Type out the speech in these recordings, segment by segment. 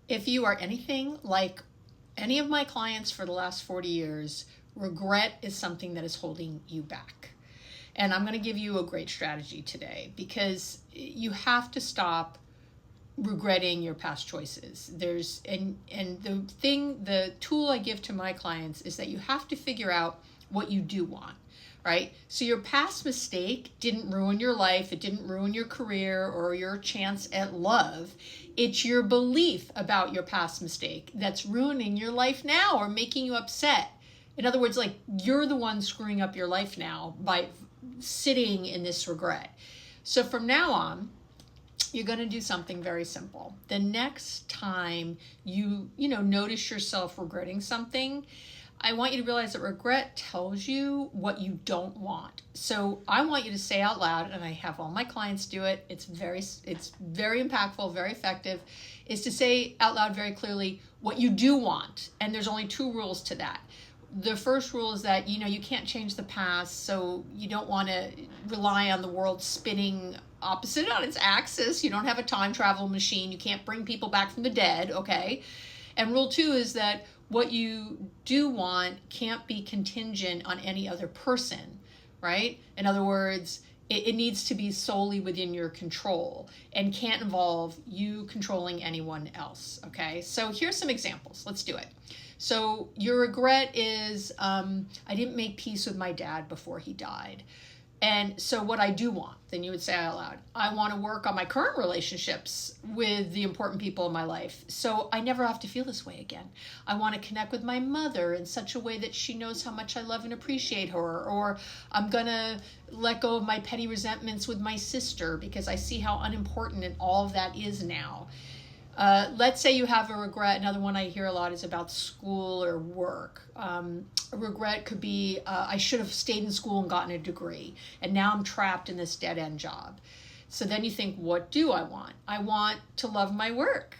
If you are anything like any of my clients for the last 40 years, regret is something that is holding you back. And I'm going to give you a great strategy today, because you have to stop regretting your past choices. The tool I give to my clients is that you have to figure out what you do want, right? So your past mistake didn't ruin your life, it didn't ruin your career or your chance at love. It's your belief about your past mistake that's ruining your life now or making you upset. In other words, like, you're the one screwing up your life now by sitting in this regret. So from now on, you're going to do something very simple. The next time you notice yourself regretting something, I want you to realize that regret tells you what you don't want. So I want you to say out loud, and I have all my clients do it. It's very impactful, very effective, is to say out loud very clearly what you do want. And there's only 2 rules to that. The first rule is that, you can't change the past, so you don't want to rely on the world spinning opposite on its axis. You don't have a time travel machine. You can't bring people back from the dead, okay? And rule 2 is that what you do want can't be contingent on any other person, right? In other words, it needs to be solely within your control and can't involve you controlling anyone else, okay? So here's some examples. Let's do it. So your regret is, I didn't make peace with my dad before he died. And so what I do want, then you would say out loud, I want to work on my current relationships with the important people in my life, so I never have to feel this way again. I want to connect with my mother in such a way that she knows how much I love and appreciate her. Or I'm going to let go of my petty resentments with my sister because I see how unimportant and all of that is now. Let's say you have a regret. Another one I hear a lot is about school or work. A regret could be, I should have stayed in school and gotten a degree, and now I'm trapped in this dead-end job. So then you think, what do I want? I want to love my work.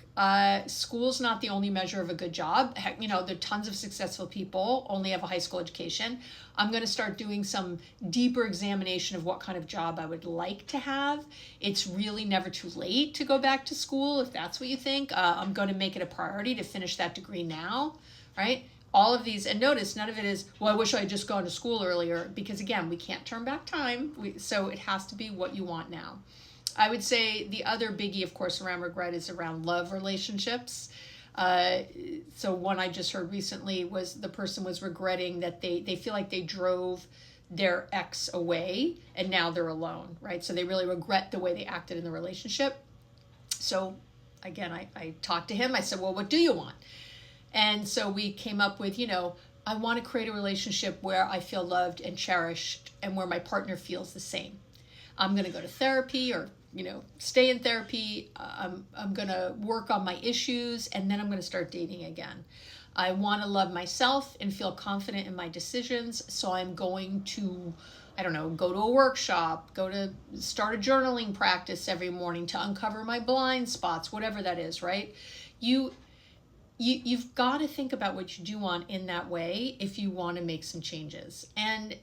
School's not the only measure of a good job. Heck, there are tons of successful people only have a high school education. I'm going to start doing some deeper examination of what kind of job I would like to have. It's really never too late to go back to school if that's what you think. I'm going to make it a priority to finish that degree now, right? All of these, and notice none of it is, well, I wish I had just gone to school earlier, because again, we can't turn back time. So it has to be what you want now. I would say the other biggie, of course, around regret is around love relationships. So one I just heard recently was the person was regretting that they feel like they drove their ex away and now they're alone, right? So they really regret the way they acted in the relationship. So again, I talked to him. I said, well, what do you want? And so we came up with, I want to create a relationship where I feel loved and cherished and where my partner feels the same. I'm going to go to therapy or stay in therapy. I'm going to work on my issues, and then I'm going to start dating again. I want to love myself and feel confident in my decisions. So I'm going to, go to a workshop, start a journaling practice every morning to uncover my blind spots, whatever that is, right? You've got to think about what you do want in that way if you want to make some changes. And,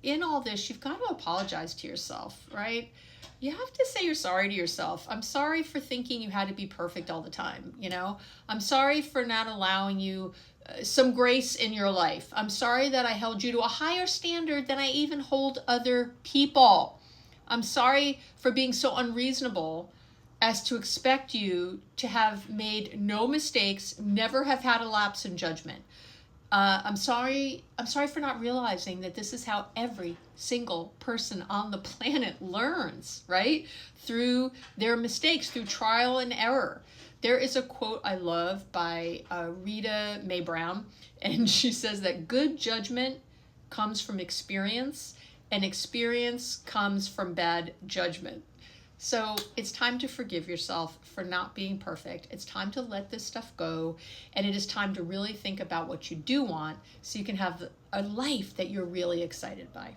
in all this, you've got to apologize to yourself, right? You have to say you're sorry to yourself. I'm sorry for thinking you had to be perfect all the time, I'm sorry for not allowing you some grace in your life. I'm sorry that I held you to a higher standard than I even hold other people. I'm sorry for being so unreasonable as to expect you to have made no mistakes, never have had a lapse in judgment. I'm sorry for not realizing that this is how every single person on the planet learns, right? Through their mistakes, through trial and error. There is a quote I love by Rita Mae Brown, and she says that good judgment comes from experience, and experience comes from bad judgment. So it's time to forgive yourself for not being perfect. It's time to let this stuff go. And it is time to really think about what you do want so you can have a life that you're really excited by.